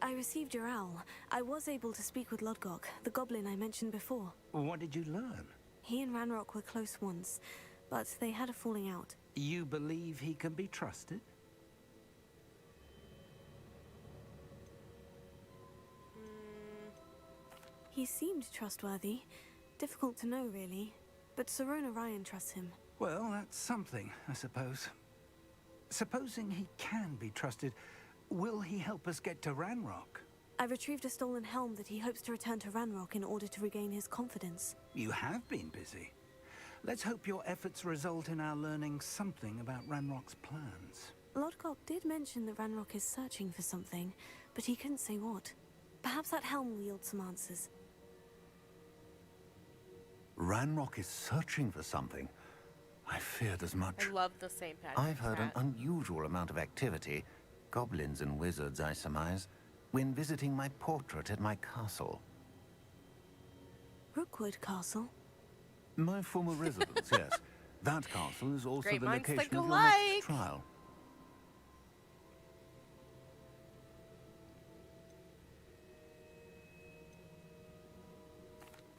I received your owl. I was able to speak with Lodgok, the goblin I mentioned before. What did you learn? He and Ranrock were close once, but they had a falling out. You believe he can be trusted? He seemed trustworthy. Difficult to know, really. But Sirona Ryan trusts him. Well, that's something, I suppose. Supposing he can be trusted, will he help us get to Ranrock? I retrieved a stolen helm that he hopes to return to Ranrock in order to regain his confidence. You have been busy. Let's hope your efforts result in our learning something about Ranrock's plans. Lodgok did mention that Ranrock is searching for something, but he couldn't say what. Perhaps that helm will yield some answers. Ranrock is searching for something. I feared as much. I love the same pattern. I've heard an unusual amount of activity, goblins and wizards, I surmise, when visiting my portrait at my castle. Rookwood Castle? My former residence, yes. That castle is also Great the minds location think of your alike. next trial.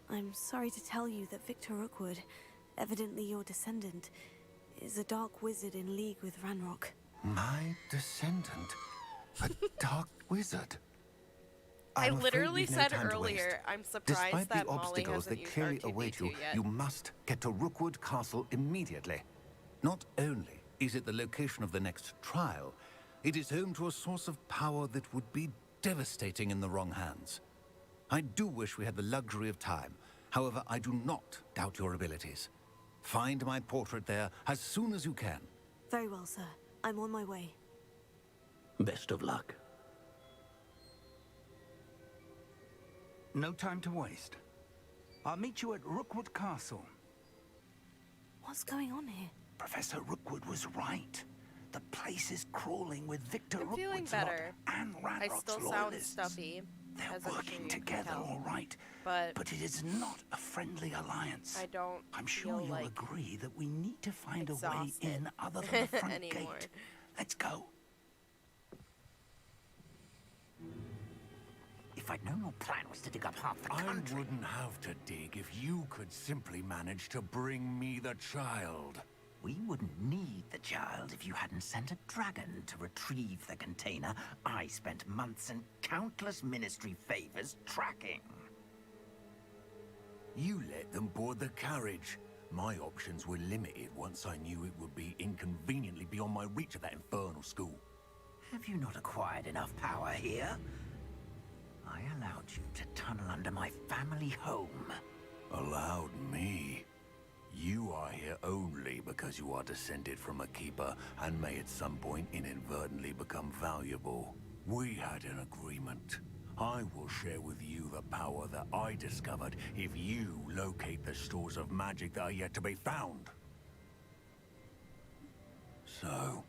I'm sorry to tell you that Victor Rookwood, evidently your descendant, is a dark wizard in league with Ranrock. My descendant? A dark wizard? I I'm afraid literally we've no said time to earlier, waste. I'm surprised Despite that the Molly obstacles hasn't that used clearly R2D2 await you, yet. you must get to Rookwood Castle immediately. Not only is it the location of the next trial, it is home to a source of power that would be devastating in the wrong hands. I do wish we had the luxury of time. However, I do not doubt your abilities. Find my portrait there as soon as you can. Very well, sir. I'm on my way. Best of luck. No time to waste. I'll meet you at Rookwood Castle. What's going on here? Professor Rookwood was right. The place is crawling with Victor I'm feeling Rookwood's lot better. and I Ranrock's still sound loyalists. stuffy, They're as I'm sure working you can together, tell. all right. But it is not a friendly alliance. I don't I'm sure feel you'll like agree that we need to find a way exhausted in other than the front anymore. gate. Let's go. If I'd known your plan was to dig up half the country... I wouldn't have to dig if you could simply manage to bring me the child. We wouldn't need the child if you hadn't sent a dragon to retrieve the container I spent months and countless ministry favors tracking. You let them board the carriage. My options were limited once I knew it would be inconveniently beyond my reach at that infernal school. Have you not acquired enough power here? I allowed you to tunnel under my family home. Allowed me? You are here only because you are descended from a keeper and may at some point inadvertently become valuable. We had an agreement. I will share with you the power that I discovered if you locate the stores of magic that are yet to be found. So,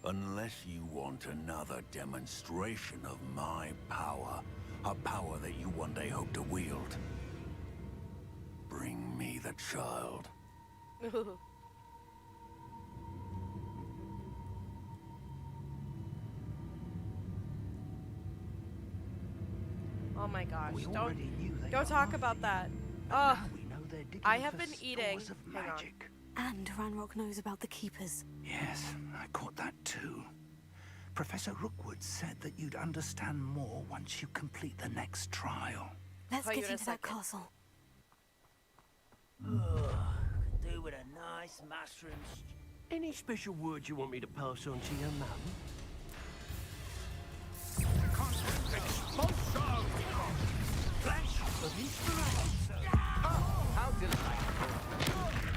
unless you want another demonstration of my power, a power that you one day hope to wield, bring me the child. Oh my gosh, We don't already knew they talk are about here. that. But Ugh. now we know they're digging I have for been eating. stores of Hang on. magic. And Ranrock knows about the Keepers. Yes, I caught that too. Professor Rookwood said that you'd understand more once you complete the next trial. Let's Call you get in a into that second. castle. Could do with a nice mushroom stew. Any special words you want me to pass on to your mum? Flash of inspiration! How delightful!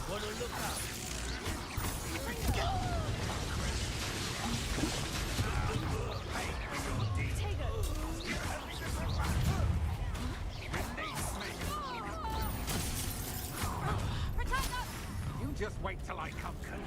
Wanna look up? Wake up, Ken.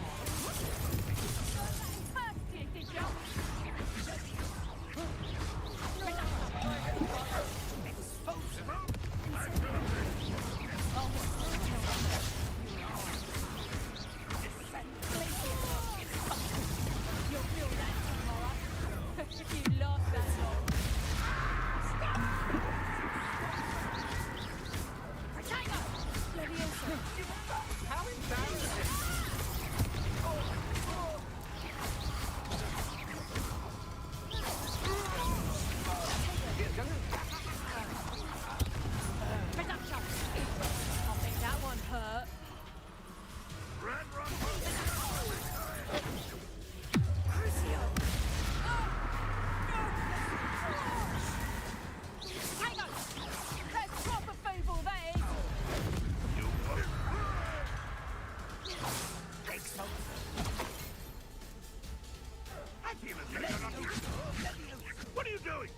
What are you doing?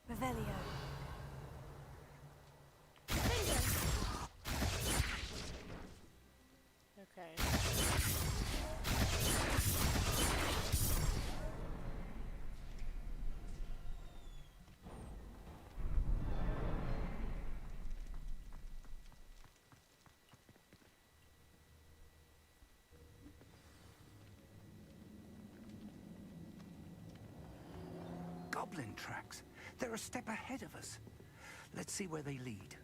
Revelio. Okay. Goblin tracks. They're a step ahead of us. Let's see where they lead.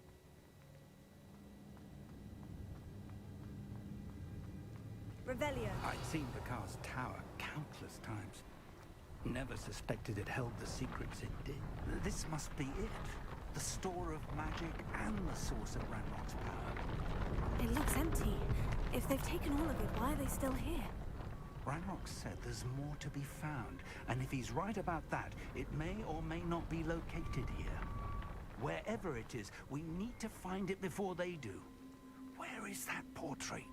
Revelio. I'd seen Picard's tower countless times. Never suspected it held the secrets it did. This must be it. The store of magic and the source of Ranrock's power. It looks empty. If they've taken all of it, why are they still here? Ranrock said there's more to be found, and if he's right about that, it may or may not be located here. Wherever it is, we need to find it before they do. Where is that portrait?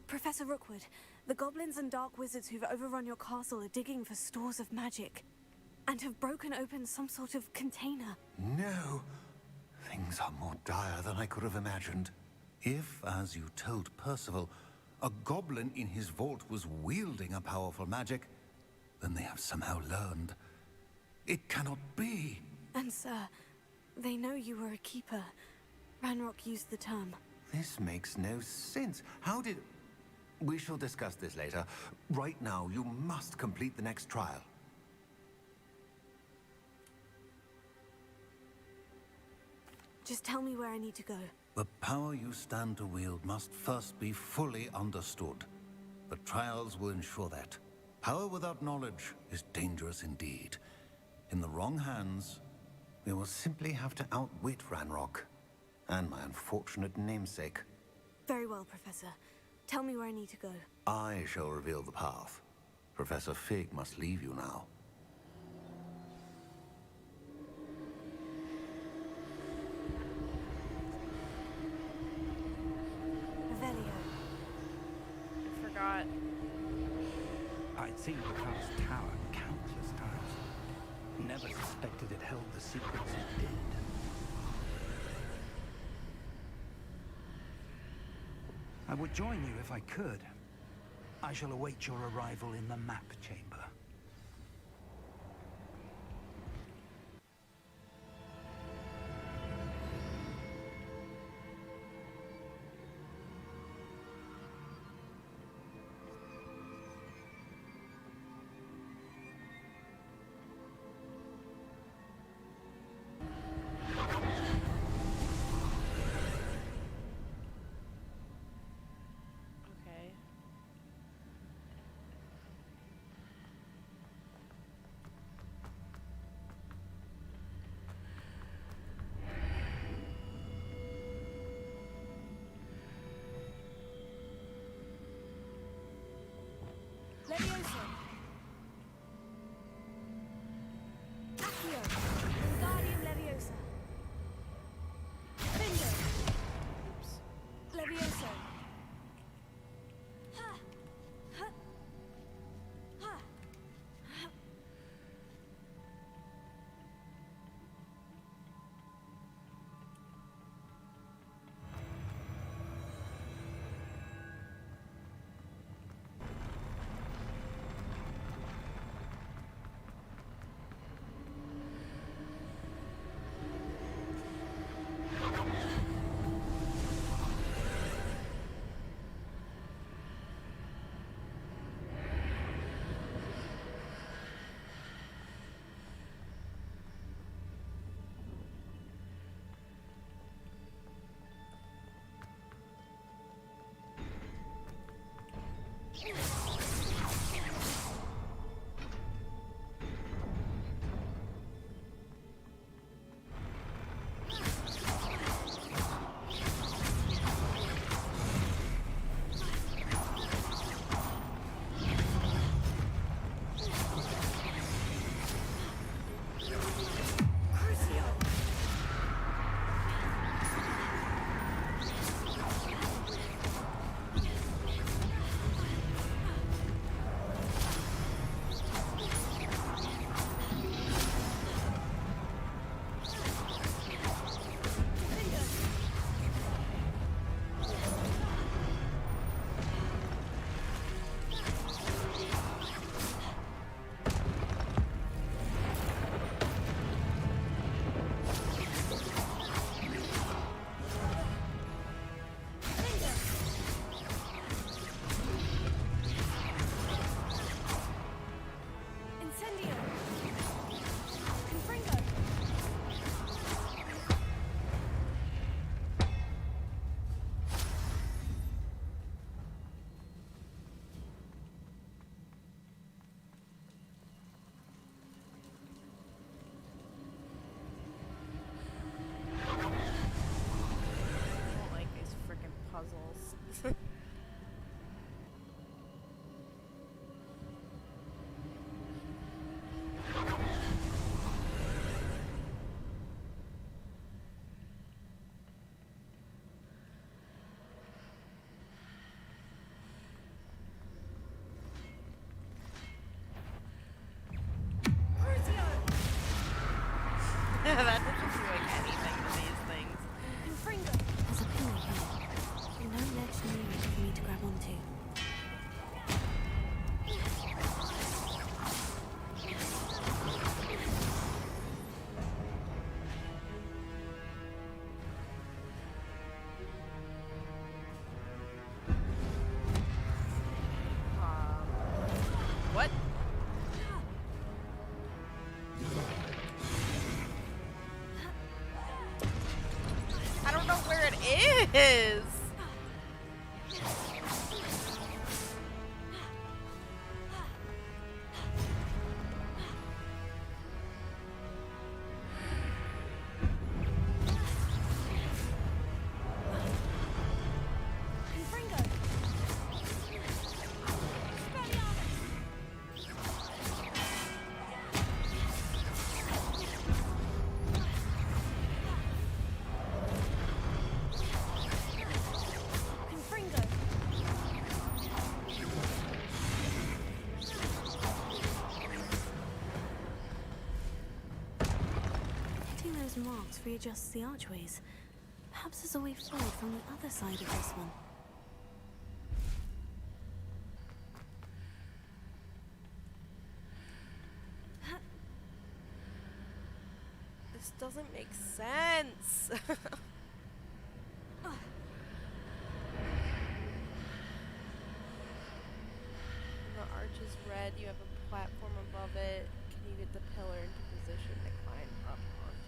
Professor Rookwood, the goblins and dark wizards who've overrun your castle are digging for stores of magic, and have broken open some sort of container. No. Things are more dire than I could have imagined. If, as you told Percival, a goblin in his vault was wielding a powerful magic, then they have somehow learned. It cannot be. And sir, they know you were a keeper. Ranrock used the term. This makes no sense. How did... We shall discuss this later. Right now, you must complete the next trial. Just tell me where I need to go. The power you stand to wield must first be fully understood. The trials will ensure that. Power without knowledge is dangerous indeed. In the wrong hands, we will simply have to outwit Ranrock and my unfortunate namesake. Very well, Professor. Tell me where I need to go. I shall reveal the path. Professor Fig must leave you now. Revelio. I forgot. I'd seen Picard's tower countless times. Never suspected it held the secrets it did. I would join you if I could. I shall await your arrival in the map chamber. Okay. Wingardium Leviosa. Finger. Leviosa. Ha. Ha. Ha. That doesn't do like anything to these things. There's a pillar here. No ledge near it for me to grab onto. What? I don't know where it is. Marks readjusts the archways. Perhaps there's a way forward from the other side of this one. This doesn't make sense. The arch is red. You have a platform above it. Can you get the pillar into position to climb up onto it?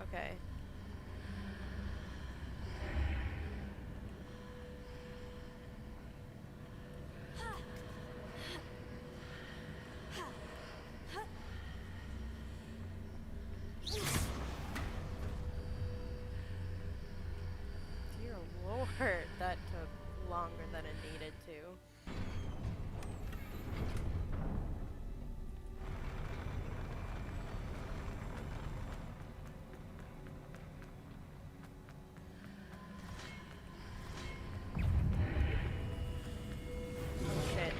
Okay. it needed to. Oh shit.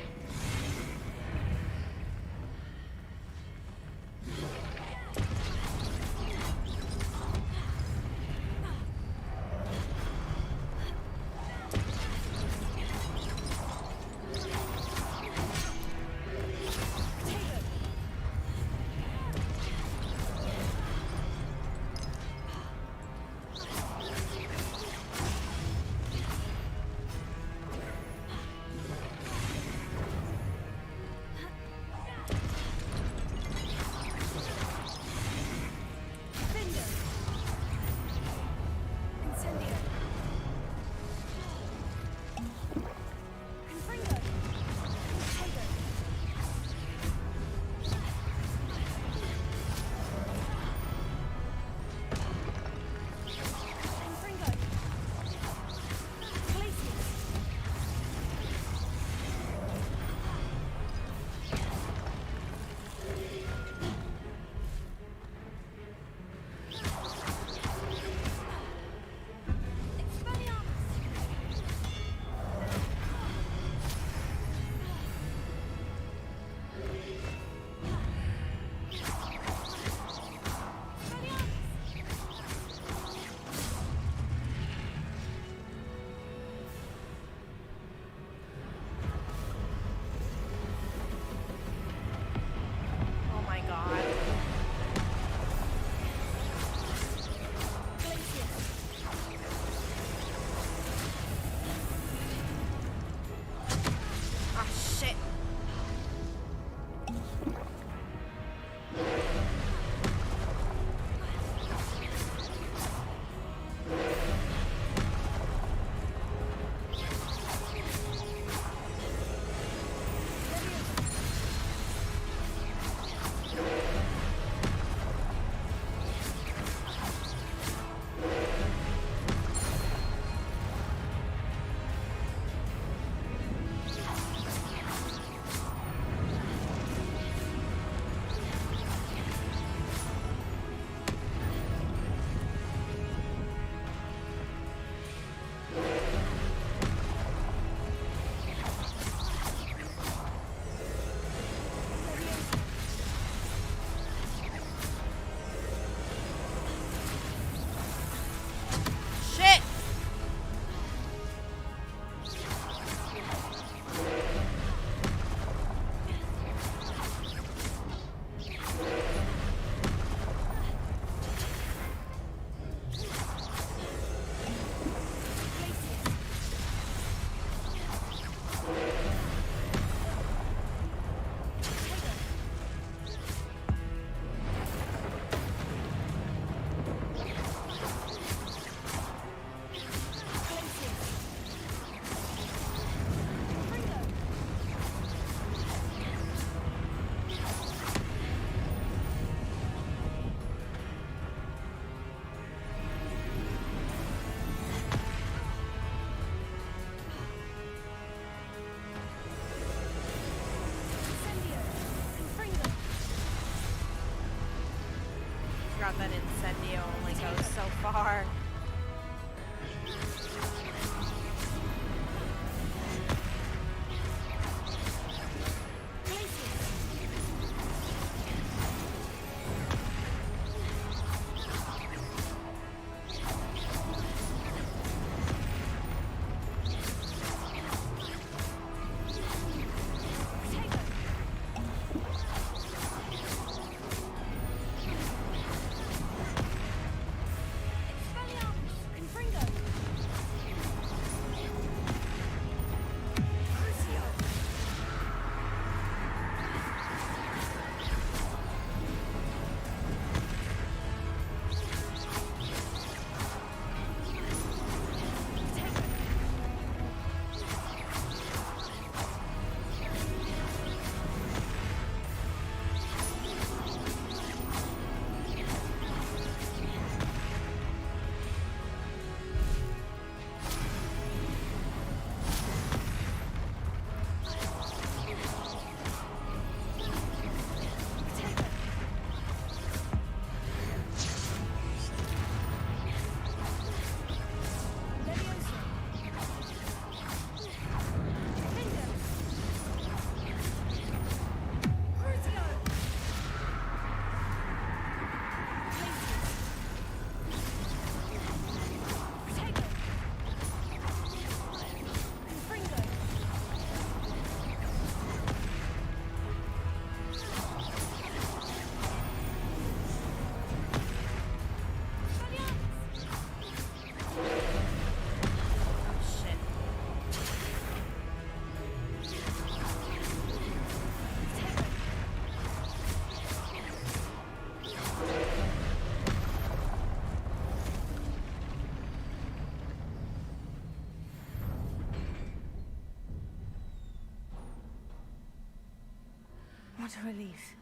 What a relief.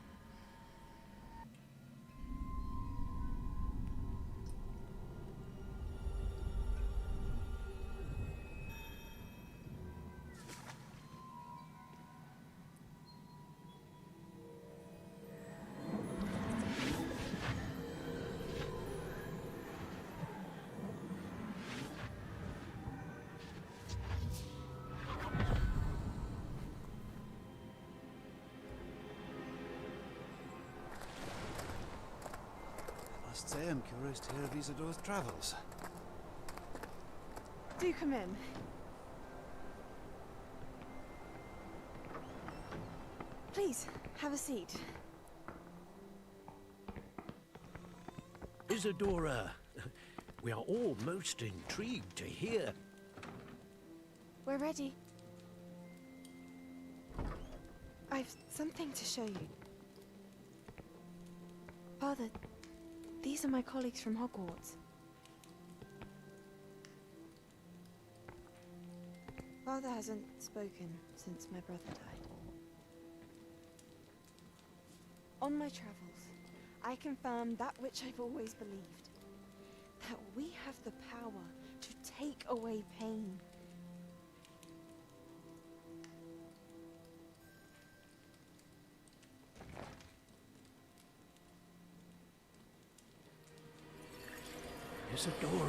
Must say I'm curious to hear of Isadora's travels. Do come in. Please, have a seat. Isadora, we are all most intrigued to hear. We're ready. I've something to show you. Father, these are my colleagues from Hogwarts. Father hasn't spoken since my brother died. On my travels, I confirm that which I've always believed. That we have the power to take away pain. Isadora.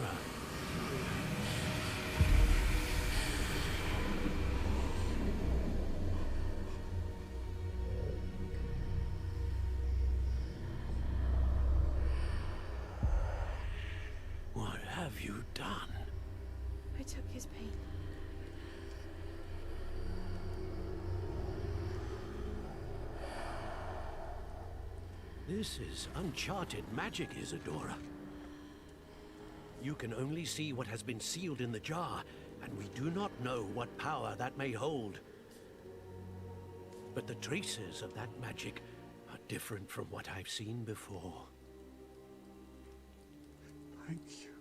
What have you done? I took his pain. This is uncharted magic, Isadora. You can only see what has been sealed in the jar, and we do not know what power that may hold. But the traces of that magic are different from what I've seen before. Thank you.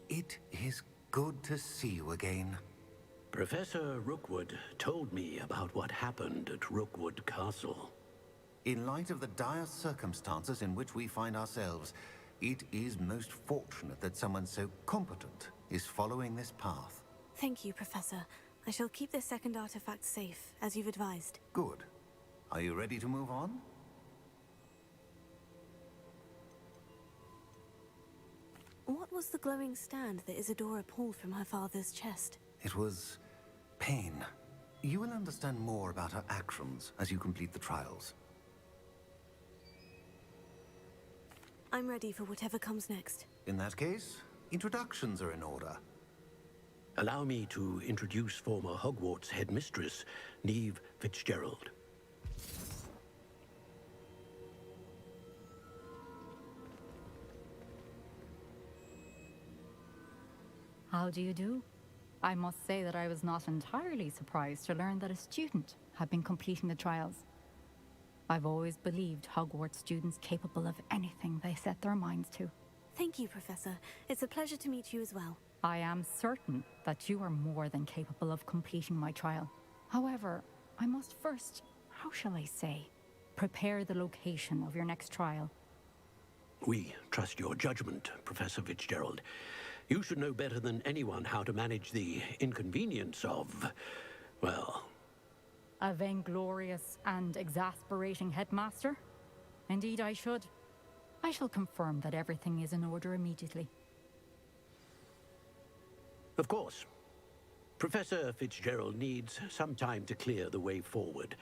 It is good to see you again. Professor Rookwood told me about what happened at Rookwood Castle. In light of the dire circumstances in which we find ourselves, it is most fortunate that someone so competent is following this path. Thank you, Professor. I shall keep this second artifact safe, as you've advised. Good. Are you ready to move on? What was the glowing stand that Isadora pulled from her father's chest? It was pain. You will understand more about her actions as you complete the trials. I'm ready for whatever comes next. In that case, introductions are in order. Allow me to introduce former Hogwarts headmistress, Neve Fitzgerald. How do you do? I must say that I was not entirely surprised to learn that a student had been completing the trials. I've always believed Hogwarts students capable of anything they set their minds to. Thank you, Professor. It's a pleasure to meet you as well. I am certain that you are more than capable of completing my trial. However, I must first, how shall I say, prepare the location of your next trial. We trust your judgment, Professor Fitzgerald. You should know better than anyone how to manage the inconvenience of, well... A vainglorious and exasperating headmaster? Indeed I should. I shall confirm that everything is in order immediately. Of course. Professor Fitzgerald needs some time to clear the way forward.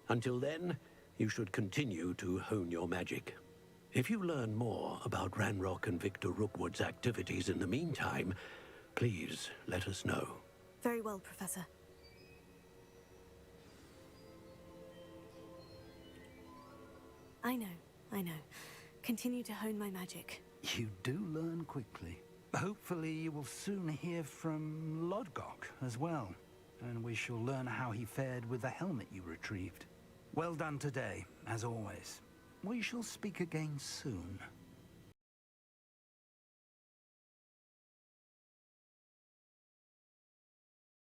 Until then, you should continue to hone your magic. If you learn more about Ranrock and Victor Rookwood's activities in the meantime, please let us know. Very well, Professor. I know. Continue to hone my magic. You do learn quickly. Hopefully you will soon hear from Lodgok as well, and we shall learn how he fared with the helmet you retrieved. Well done today, as always. We shall speak again soon.